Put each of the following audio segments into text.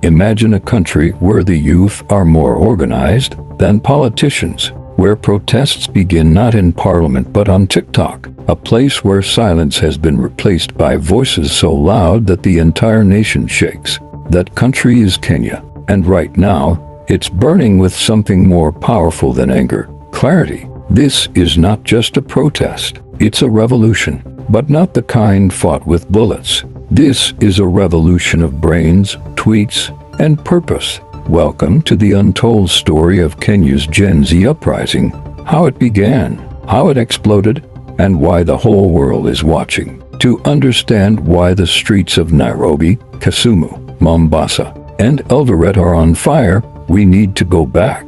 Imagine a country where the youth are more organized than politicians, where protests begin not in parliament but on TikTok, a place where silence has been replaced by voices so loud that the entire nation shakes. That country is Kenya, and right now, it's burning with something more powerful than anger: clarity. This is not just a protest, it's a revolution, but not the kind fought with bullets. This is a revolution of brains, tweets, and purpose. Welcome to the untold story of Kenya's Gen Z uprising, how it began, how it exploded, and why the whole world is watching. To understand why the streets of Nairobi, Kisumu, Mombasa, and Eldoret are on fire, we need to go back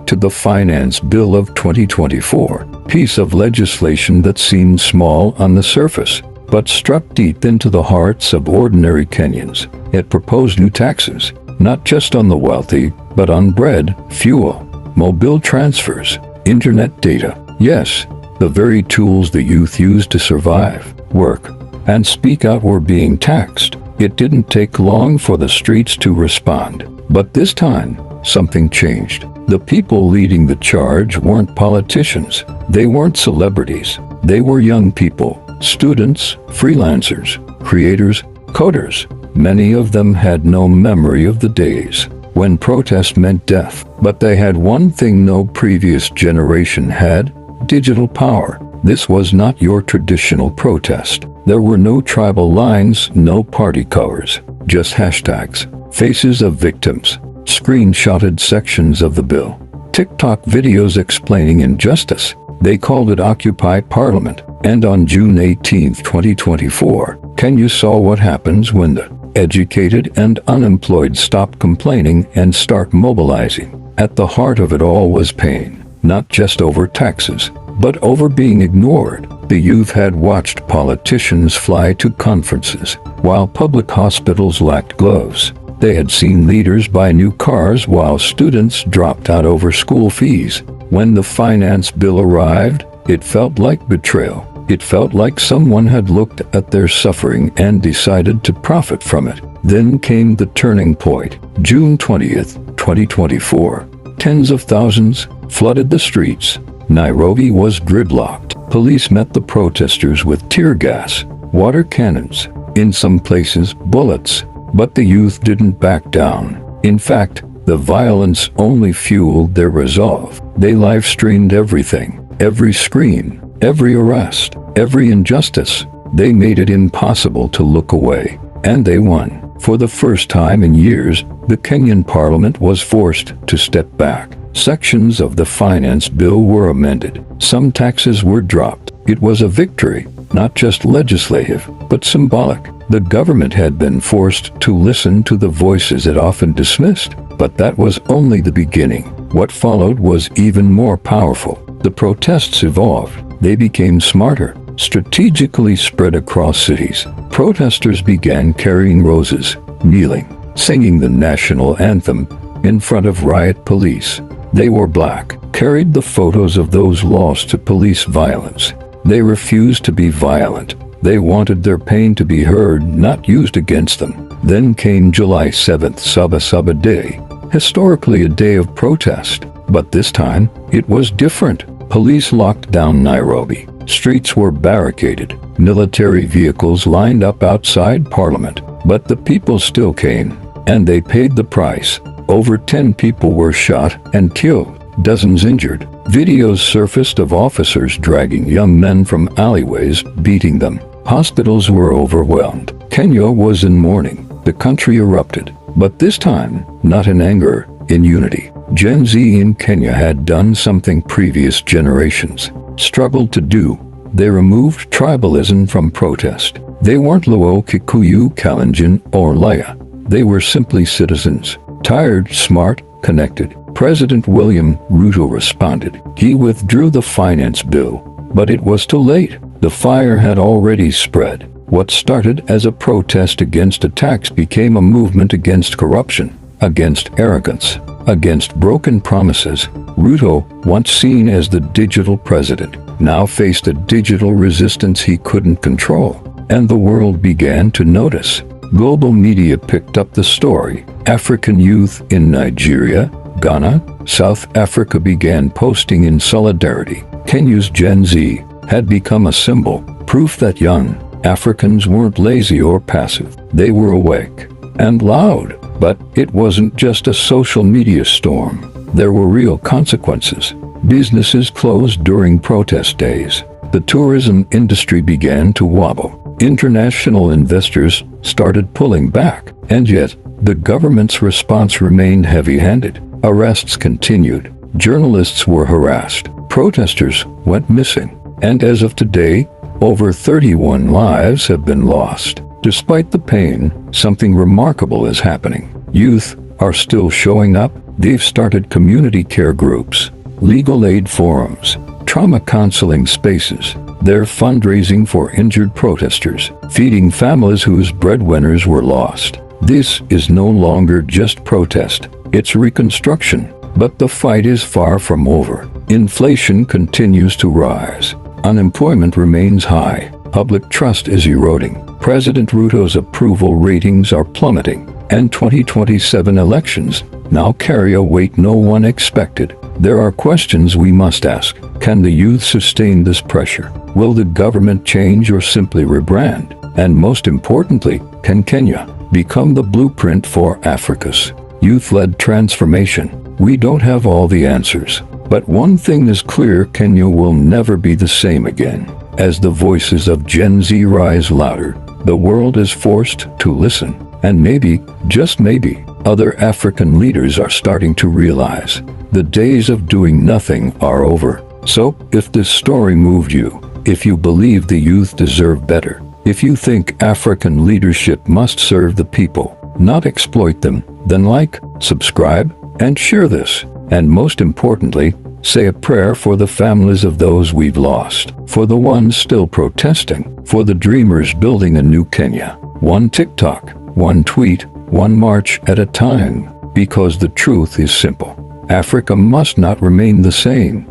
to the Finance Bill of 2024, piece of legislation that seemed small on the surface, but struck deep into the hearts of ordinary Kenyans. It proposed new taxes, not just on the wealthy, but on bread, fuel, mobile transfers, internet data. Yes, the very tools the youth used to survive, work, and speak out were being taxed. It didn't take long for the streets to respond. But this time, something changed. The people leading the charge weren't politicians. They weren't celebrities. They were young people, students, freelancers, creators, coders. Many of them had no memory of the days when protest meant death. But they had one thing no previous generation had: digital power. This was not your traditional protest. There were no tribal lines, no party colors, just hashtags, faces of victims, screenshotted sections of the bill, TikTok videos explaining injustice. They called it Occupy Parliament. And on June 18, 2024, Kenya saw what happens when the educated and unemployed stop complaining and start mobilizing. At the heart of it all was pain, not just over taxes, but over being ignored. The youth had watched politicians fly to conferences, while public hospitals lacked gloves. They had seen leaders buy new cars while students dropped out over school fees. When the finance bill arrived, it felt like betrayal. It felt like someone had looked at their suffering and decided to profit from it. Then came the turning point. June 20th, 2024. Tens of thousands flooded the streets. Nairobi was gridlocked. Police met the protesters with tear gas, water cannons, in some places bullets. But the youth didn't back down. In fact, the violence only fueled their resolve. They live-streamed everything, every scream, every arrest, every injustice. They made it impossible to look away. And they won. For the first time in years, the Kenyan parliament was forced to step back. Sections of the finance bill were amended. Some taxes were dropped. It was a victory, not just legislative, but symbolic. The government had been forced to listen to the voices it often dismissed. But that was only the beginning. What followed was even more powerful. The protests evolved. They became smarter, strategically spread across cities. Protesters began carrying roses, kneeling, singing the national anthem in front of riot police. They wore black, carried the photos of those lost to police violence. They refused to be violent. They wanted their pain to be heard, not used against them. Then came July 7th, Saba Day, historically a day of protest. But this time, it was different. Police locked down Nairobi. Streets were barricaded. Military vehicles lined up outside Parliament. But the people still came, and they paid the price. Over 10 people were shot and killed, dozens injured. Videos surfaced of officers dragging young men from alleyways, beating them. Hospitals were overwhelmed. Kenya was in mourning. The country erupted. But this time, not in anger, in unity. Gen Z in Kenya had done something previous generations struggled to do. They removed tribalism from protest. They weren't Luo, Kikuyu, Kalenjin, or Laya. They were simply citizens. Tired, smart, connected. President William Ruto responded. He withdrew the finance bill, but it was too late. The fire had already spread. What started as a protest against attacks became a movement against corruption, against arrogance, against broken promises. Ruto, once seen as the digital president, now faced a digital resistance he couldn't control, and the world began to notice. Global media picked up the story. African youth in Nigeria, Ghana, South Africa began posting in solidarity. Kenya's Gen Z had become a symbol, proof that young Africans weren't lazy or passive. They were awake and loud. But it wasn't just a social media storm. There were real consequences. Businesses closed during protest days. The tourism industry began to wobble. International investors started pulling back. And yet, the government's response remained heavy-handed. Arrests continued. Journalists were harassed. Protesters went missing. And as of today, over 31 lives have been lost. Despite the pain, something remarkable is happening. Youth are still showing up. They've started community care groups, legal aid forums, trauma counseling spaces. They're fundraising for injured protesters, feeding families whose breadwinners were lost. This is no longer just protest, it's reconstruction. But the fight is far from over. Inflation continues to rise. Unemployment remains high. Public trust is eroding. President Ruto's approval ratings are plummeting, and 2027 elections now carry a weight no one expected. There are questions we must ask. Can the youth sustain this pressure? Will the government change or simply rebrand? And most importantly, can Kenya become the blueprint for Africa's youth-led transformation? We don't have all the answers, but one thing is clear: Kenya will never be the same again. As the voices of Gen Z rise louder, the world is forced to listen. And maybe, just maybe, other African leaders are starting to realize the days of doing nothing are over. So, if this story moved you, if you believe the youth deserve better, if you think African leadership must serve the people, not exploit them, then like, subscribe, and share this. And most importantly, say a prayer for the families of those we've lost, for the ones still protesting, for the dreamers building a new Kenya. One TikTok, one tweet, one march at a time. Because the truth is simple. Africa must not remain the same.